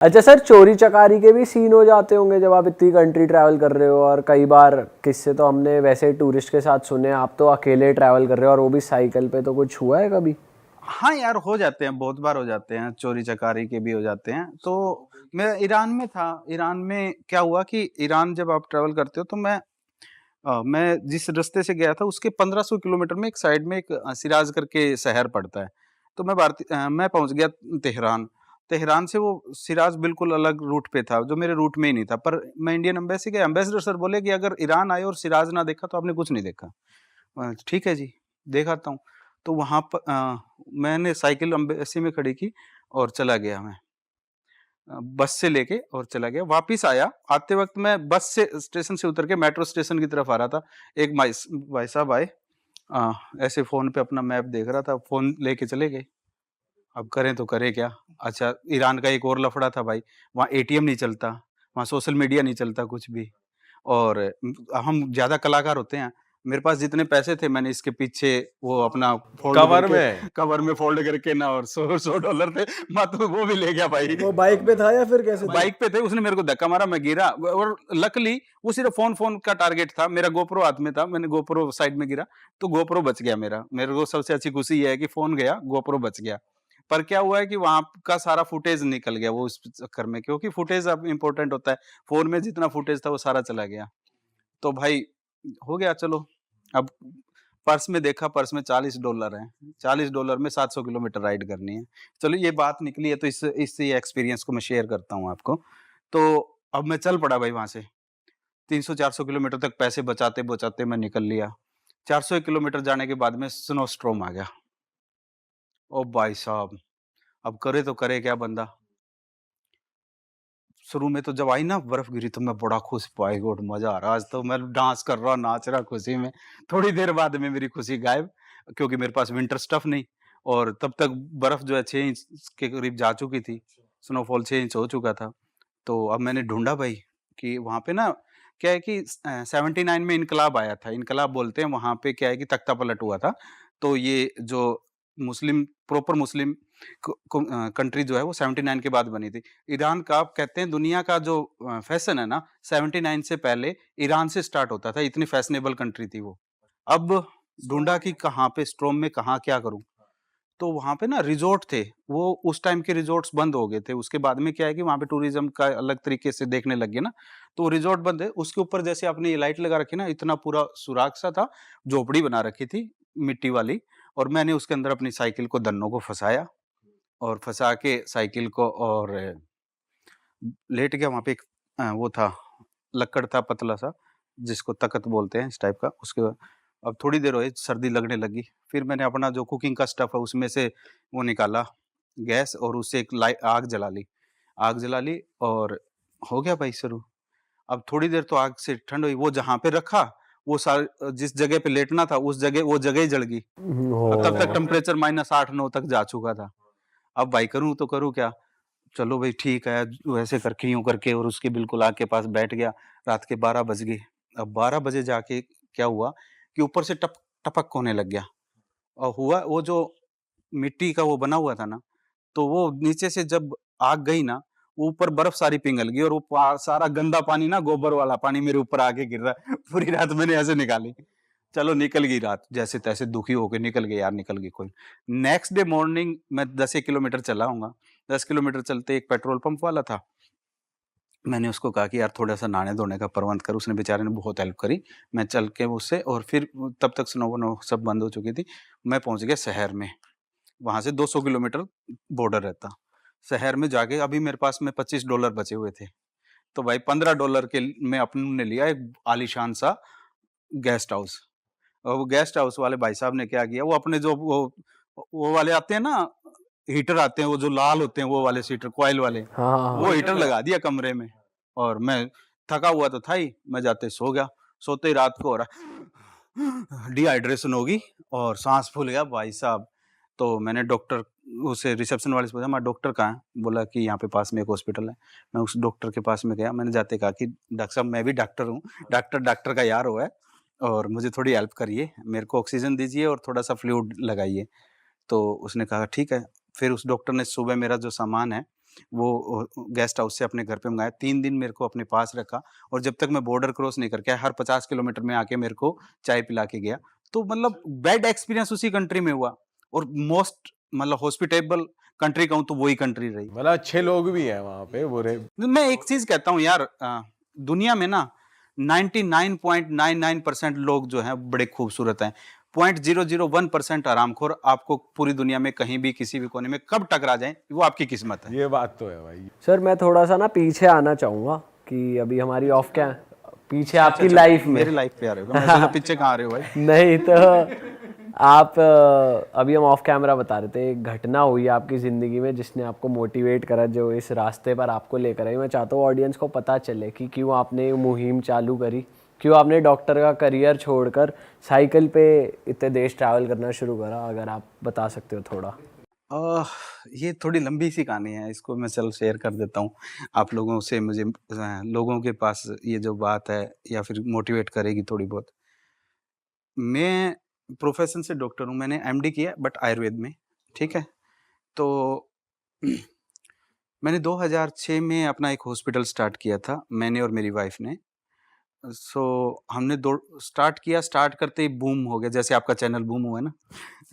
अच्छा सर, चोरी चकारी के भी सीन हो जाते होंगे जब आप इतनी कंट्री ट्रैवल कर रहे हो? और कई बार किस्से तो हमने वैसे टूरिस्ट के साथ सुने, आप तो अकेले ट्रैवल कर रहे हो और वो भी साइकिल पे, तो कुछ हुआ है कभी? हाँ यार, हो जाते हैं, बहुत बार हो जाते हैं, चोरी चकारी के भी हो जाते हैं। तो मैं ईरान में था। ईरान में क्या हुआ कि ईरान जब आप ट्रैवल करते हो तो मैं जिस रास्ते से गया था उसके 1500 किलोमीटर में एक साइड में एक सिराज करके शहर पड़ता है। तो मैं पहुँच गया तेहरान। तेहरान से वो सिराज बिल्कुल अलग रूट पे था, जो मेरे रूट में ही नहीं था। पर मैं इंडियन एम्बेसी गया, एम्बेसडर सर बोले कि अगर ईरान आए और सिराज ना देखा तो आपने कुछ नहीं देखा। ठीक है जी, देख आता हूँ। तो मैंने साइकिल एम्बेसी में खड़ी की और चला गया मैं। बस से लेके और चला गया, वापिस आया, आते वक़्त मैं बस से स्टेशन से उतर के मेट्रो स्टेशन की तरफ आ रहा था। एक भाई साहब आए, अ, ऐसे फ़ोन पे अपना मैप देख रहा था, फ़ोन लेके चले गए। अब करें तो करें क्या? अच्छा, ईरान का एक और लफड़ा था भाई, वहाँ एटीएम नहीं चलता, वहाँ सोशल मीडिया नहीं चलता कुछ भी। और हम ज़्यादा कलाकार होते हैं, मेरे पास जितने पैसे थे मैंने इसके पीछे वो अपना फ़ोल्ड कवर करके में? कवर में फ़ोल्ड करके ना, और $100 थे, तो वो भी ले गया भाई। वो बाइक पे था या फिर कैसे था? बाइक पे थे, उसने मेरे को धक्का मारा, मैं गिरा और लकीली वो सिर्फ़ फ़ोन का टारगेट था, मेरा गोप्रो हाथ में था, मैंने गोप्रो साइड में गिरा, तो गोप्रो बच गया मेरा। मेरे को सबसे अच्छी खुशी ये है कि फ़ोन गया, गोप्रो बच गया। पर क्या हुआ है कि वहाँ का सारा फुटेज निकल गया वो उस चक्कर में, क्योंकि फुटेज अब इम्पोर्टेंट होता है, फ़ोन में जितना फुटेज था वो सारा चला गया। तो भाई हो गया चलो, अब पर्स में देखा, पर्स में $40 हैं, $40 में 700 किलोमीटर राइड करनी है। चलो ये बात निकली है तो इस एक्सपीरियंस को मैं शेयर करता हूँ आपको। तो अब मैं चल पड़ा भाई वहाँ से, 300-400 किलोमीटर तक पैसे बचाते-बचाते मैं निकल लिया। 401 किलोमीटर जाने के बाद में स्नो स्टॉर्म आ गया। ओ भाई साहब! अब करे तो करे क्या बंदा? शुरू में तो जब आई ना बर्फ गिरी तो मैं बड़ा खुश, भाई गॉड मज़ा आ रहा है, आज तो मैं डांस कर रहा, नाच रहा खुशी में। थोड़ी देर बाद में मेरी खुशी गायब, क्योंकि मेरे पास विंटर स्टफ़ नहीं, और तब तक बर्फ जो है 6 इंच के करीब जा चुकी थी। स्नोफॉल 6 इंच हो चुका था। तो अब मैंने ढूँढा भाई कि वहाँ पे ना क्या है कि 79 में इनकलाब आया था। इनकलाब बोलते हैं, वहाँ पे क्या है कि तख्ता-पलट हुआ था। तो ये जो प्रॉपर मुस्लिम कंट्री जो है वो 79 के बाद बनी थी। ईरान का, आप कहते हैं दुनिया का जो फैशन है ना, 79 से पहले ईरान से स्टार्ट होता था, इतनी फैशनेबल कंट्री थी वो। अब ढूँढा कि कहाँ पे स्ट्रोम में कहाँ क्या करूँ? तो वहाँ पे ना रिज़ॉर्ट थे, वो उस टाइम के रिज़ॉर्ट्स बंद हो गए थे। उसके बाद में क्या है कि वहाँ पे टूरिज़्म का अलग तरीके से देखने लग गए ना, तो रिज़ॉर्ट बंद है। उसके ऊपर जैसे आपने ये लाइट लगा रखी ना, इतना पूरा सुराख-सा था, झोपड़ी बना रखी थी मिट्टी वाली, और मैंने उसके अंदर अपनी साइकिल को दन्नों को फँसाया, और फँसा के साइकिल को और लेट गया। वहाँ पे एक वो था, लक्कड़ था पतला-सा, जिसको तख़्त बोलते हैं इस टाइप का। उसके बाद अब थोड़ी देर हुई, सर्दी लगने लगी। फिर मैंने अपना जो कुकिंग का स्टफ़ है उसमें से वो निकाला गैस, और उससे एक आग जला ली। आग जला ली और हो गया भाई शुरू। अब थोड़ी देर तो आग से ठंड हुई, वो जहाँ पे रखा, जिस जगह पे लेटना था उस जगह, वो जगह ही जल गई। तब तक ओह! टेम्परेचर -8-9 तक जा चुका था। अब भाई करूँ तो करूँ क्या? चलो भई ठीक है, वैसे करके यूँ करके, और उसके बिल्कुल आग के पास बैठ गया। रात के 12 बज गए। अब 12 बजे जाके क्या हुआ कि ऊपर से टपक होने लग गया, और हुआ वो जो मिट्टी का वो बना हुआ था ना, तो वो नीचे से जब आग गई ना, वो ऊपर बर्फ सारी पिघल गई, और वो सारा गंदा पानी ना, गोबर वाला पानी मेरे ऊपर आके गिर रहा है। पूरी रात मैंने ऐसे निकाली। चलो निकल गई रात, जैसे-तैसे दुखी होके निकल गई यार, निकल गई कोई। नेक्स्ट डे मॉर्निंग मैं 10 एक किलोमीटर चला होऊँगा। 10 किलोमीटर चलते एक पेट्रोल पंप वाला था। मैंने उसको कहा कि यार थोड़ा-सा नहाने-धोने का प्रबंध कर, उसने बेचारे ने बहुत हेल्प करी। मैं चल के उससे, और फिर तब तक स्नो-वनो सब बंद हो चुकी थी। मैं पहुँच गया शहर में, वहाँ से 200 किलोमीटर बॉर्डर रहता। शहर में जाके अभी मेरे पास में $25 बचे हुए थे। तो भाई $15 के में अपन ने लिया एक आलीशान सा गेस्ट हाउस। और वो गेस्ट हाउस वाले भाई साहब ने क्या किया, वो अपने जो वो वाले आते हैं ना, हीटर आते हैं, वो जो लाल होते हैं, वो वाले हीटर कॉइल वाले, हाँ, हाँ, वो हाँ। हीटर लगा दिया कमरे में। और मैं थका हुआ तो था ही, मैं जाते सो गया। सोते ही रात को हो रहा डिहाइड्रेशन हो गई और साँस फूल गया भाई साहब। तो मैंने डॉक्टर उसे रिसेप्शन वाले से पूछा, "हमारा डॉक्टर कहाँ है?" बोला कि यहाँ पे पास में एक हॉस्पिटल है। मैं उस डॉक्टर के पास में गया, मैंने जाते कहा कि डॉक्टर साहब मैं भी डॉक्टर हूँ, डॉक्टर डॉक्टर का यार हुआ है, और मुझे थोड़ी हेल्प करिए, मेरे को ऑक्सीजन दीजिए और थोड़ा-सा फ्लूइड लगाइए। तो उसने कहा ठीक है। फिर उस डॉक्टर ने सुबह मेरा जो सामान है, वो गेस्ट हाउस से अपने घर पे मँगाया, 3 दिन मेरे को अपने पास रखा और जब तक मैं बॉर्डर क्रॉस नहीं करके आया, हर 50 किलोमीटर में आके मेरे को चाय पिला के गया। तो मतलब बैड एक्सपीरियंस उसी कंट्री में हुआ और मोस्ट मतलब हॉस्पिटेबल कंट्री कहूँ तो वही कंट्री रही। मतलब अच्छे लोग भी हैं वहाँ पे, बुरे मैं एक चीज़ कहता हूँ यार, दुनिया में ना 99.99% लोग जो हैं बड़े खूबसूरत हैं। 0.001% हरामखोर आपको पूरी दुनिया में कहीं भी किसी भी कोने में कब टकरा जाएँ, वो आपकी किस्मत है। ये बात तो है भाई। सर मैं थोड़ा सा ना पीछे आना चाहूँगा कि अभी हमारी ऑफ क्या पीछे आपकी लाइफ में मेरी लाइफ पे आ रहे हो, मैं सोचा पीछे कहाँ आ रहे हो भाई? नहीं तो आप अभी हम ऑफ कैमरा बता रहे थे एक घटना हुई आपकी ज़िंदगी में जिसने आपको मोटिवेट करा, जो इस रास्ते पर आपको लेकर आई। मैं चाहता हूँ ऑडियंस को पता चले कि क्यों आपने ये मुहिम चालू करी, क्यों आपने डॉक्टर का करियर छोड़कर साइकिल पे इतने देश ट्रैवल करना शुरू करा, अगर आप बता सकते हो थोड़ा। ये थोड़ी लंबी सी कहानी है, इसको मैं चलो शेयर कर देता हूँ आप लोगों से। मुझे लोगों के पास ये जो बात है या फिर मोटिवेट करेगी थोड़ी बहुत। मैं प्रोफ़ेशन से डॉक्टर हूँ, मैंने एमडी किया बट आयुर्वेद में, ठीक है? तो मैंने 2006 में अपना एक हॉस्पिटल स्टार्ट किया था, मैंने और मेरी वाइफ़ ने। सो हमने दो स्टार्ट किया, स्टार्ट करते ही बूम हो गया, जैसे आपका चैनल बूम हुआ है ना,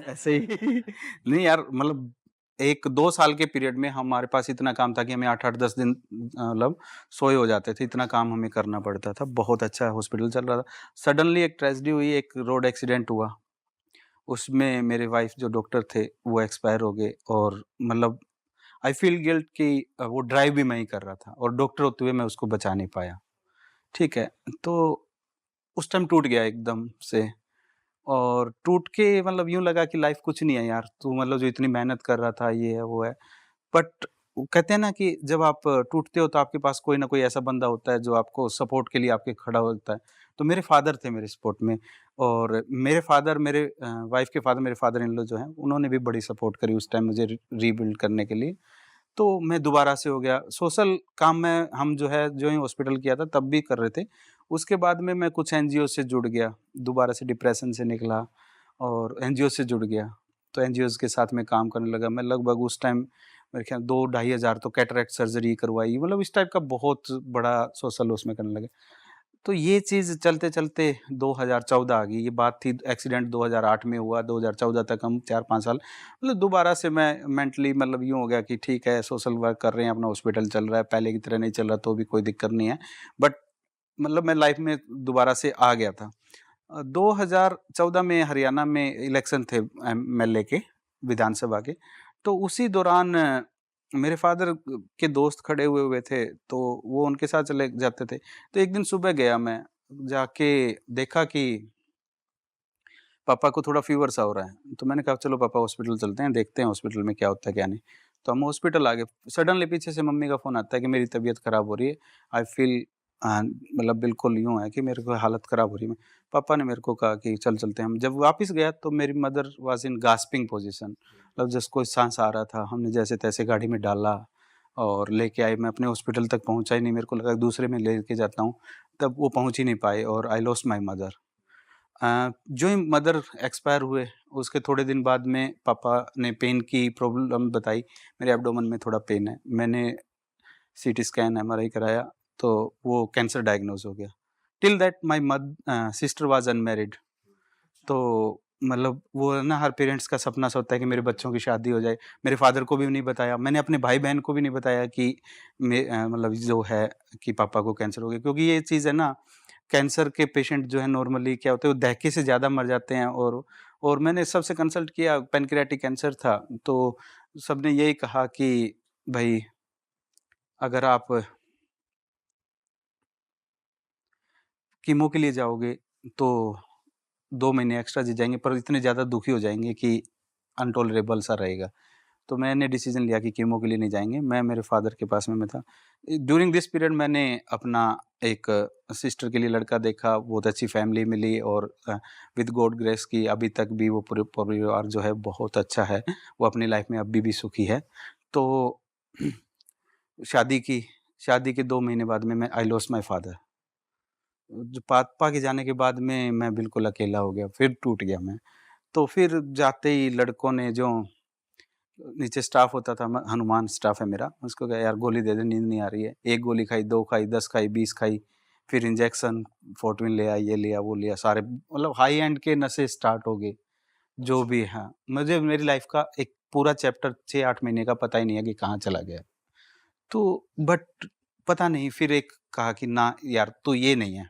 ऐसे ही नहीं यार, मतलब 1-2 साल के पीरियड में हमारे पास इतना काम था कि हमें 8-8 10 दिन मतलब सोए हो जाते थे, इतना काम हमें करना पड़ता था। बहुत अच्छा हॉस्पिटल चल रहा था। सडनली एक ट्रेजेडी हुई, एक रोड एक्सीडेंट हुआ। उसमें मेरे वाइफ़ जो डॉक्टर थे, वो एक्सपायर हो गए और मतलब आई फ़ील गिल्ट कि वो ड्राइव भी मैं ही कर रहा था और डॉक्टर होते हुए मैं उसको बचा नहीं पाया। ठीक है, तो उस टाइम टूट गया एकदम से और टूट के मतलब यूँ लगा कि लाइफ़ कुछ नहीं है यार, तू मतलब जो इतनी मेहनत कर रहा था, ये है, वो है। बट वो कहते हैं ना कि जब आप टूटते हो तो आपके पास कोई ना कोई ऐसा बंदा होता है जो आपको सपोर्ट के लिए आपके खड़ा होता है। तो मेरे फादर थे मेरे सपोर्ट में और मेरे फादर मेरे वाइफ़ के फादर, मेरे फादर इन लॉ जो हैं, उन्होंने भी बड़ी सपोर्ट करी उस टाइम मुझे रीबिल्ड करने के लिए। तो मैं दोबारा से हो गया। सोशल काम में हम जो है, जो ही हॉस्पिटल किया था तब भी कर रहे थे। उसके बाद में मैं कुछ एनजीओ से जुड़ गया, दोबारा से डिप्रेशन से निकला और एनजीओ से जुड़ गया। तो एनजीओज़ के साथ में काम करने लगा। मैं लगभग उस टाइम मेरे ख़्याल 2 ढाई हज़ार तो कैटरैक्ट सर्जरी करवाई, मतलब इस टाइप का बहुत बड़ा सोशल उसमें करने लगे। तो ये चीज़ चलते-चलते 2014 आ गई। ये बात थी, एक्सीडेंट 2008 में हुआ, 2014 तक हम 4-5 साल मतलब दोबारा से मैं मेंटली मतलब यूँ हो गया कि ठीक है, सोशल वर्क कर रहे हैं, अपना हॉस्पिटल चल रहा है, पहले की तरह नहीं चल रहा तो भी कोई दिक्कत नहीं है। बट मतलब मैं लाइफ़ में दोबारा से आ गया था। 2014 में हरियाणा में इलेक्शन थे एमएलए के, विधानसभा के, तो उसी दौरान मेरे फ़ादर के दोस्त खड़े हुए हुए थे, तो वो उनके साथ चले जाते थे। तो एक दिन सुबह गया मैं, जाके देखा कि पापा को थोड़ा फ़ीवर सा हो रहा है। तो मैंने कहा चलो पापा हॉस्पिटल चलते हैं, देखते हैं हॉस्पिटल में क्या होता है क्या नहीं। तो हम हॉस्पिटल आ गए। सडनली पीछे से मम्मी का फ़ोन आता है कि मेरी तबीयत ख़राब हो रही है। आई फ़ील मतलब बिल्कुल यूँ है कि मेरे को हालत ख़राब हो रही है। पापा ने मेरे को कहा कि चल चलते हैं। हम जब वापस गया तो मेरी mother was in gasping position, मतलब जस्ट कोई साँस आ रहा था। हमने जैसे-तैसे गाड़ी में डाला और लेके आए। मैं अपने हॉस्पिटल तक पहुँचा ही नहीं, मेरे को लगा दूसरे में लेके जाता हूँ, तब वो पहुँच ही नहीं पाए और आई लॉस्ट माय मदर। जो ही मदर एक्सपायर हुए, उसके थोड़े दिन बाद में पापा ने पेन की प्रॉब्लम बताई, मेरे एब्डोमेन में थोड़ा पेन है। मैंने सीटी स्कैन, एमआरआई कराया, तो वो कैंसर डायग्नोज़ हो गया। Till that my sister was unmarried. तो मतलब वो है ना, हर पेरेंट्स का सपना सा होता है कि मेरे बच्चों की शादी हो जाए। मेरे फादर को भी नहीं बताया, मैंने अपने भाई-बहन को भी नहीं बताया कि मतलब जो है कि पापा को कैंसर हो गया, क्योंकि ये चीज़ है ना, कैंसर के पेशेंट जो है नॉर्मली क्या होता है, वो दहके से ज़्यादा मर जाते हैं और मैंने सबसे कंसल्ट किया, पैनक्रियाटिक कैंसर था, तो सबने यही कहा कि भई अगर आप कीमो के लिए जाओगे तो 2 महीने एक्स्ट्रा जी जाएँगे, पर इतने ज़्यादा दुखी हो जाएँगे कि अनटॉलरेबल सा रहेगा। तो मैंने डिसीज़न लिया कि कीमो के लिए नहीं जाएँगे, मैं मेरे फ़ादर के पास में मैं था। ड्यूरिंग दिस पीरियड मैंने अपना एक सिस्टर के लिए लड़का देखा, बहुत अच्छी फैमिली मिली और विद गॉड ग्रेस की अभी तक भी वो पूरे परिवार जो है बहुत अच्छा है, वो अपनी लाइफ़ में अभी भी सुखी है। तो शादी की, शादी के 2 महीने बाद में मैं आई लॉस्ट माय फादर। जो पापा के जाने के बाद में मैं बिल्कुल अकेला हो गया, फिर टूट गया मैं। तो फिर जाते ही लड़कों ने जो नीचे स्टाफ होता था, हनुमान स्टाफ है मेरा, उसको कहा यार गोली दे दे, नींद नहीं आ रही है। 1 गोली खाई, 2 खाई, 10 खाई, 20 खाई, फिर इंजेक्शन, फोर्टिन लिया, ये लिया, वो लिया, सारे मतलब हाई एंड के नशे स्टार्ट हो गए। जो भी है, मुझे मेरी लाइफ का एक पूरा चैप्टर 6-8 महीने का पता ही नहीं है कि कहाँ चला गया। तो बट पता नहीं, फिर एक कहा कि ना यार, तो ये नहीं है।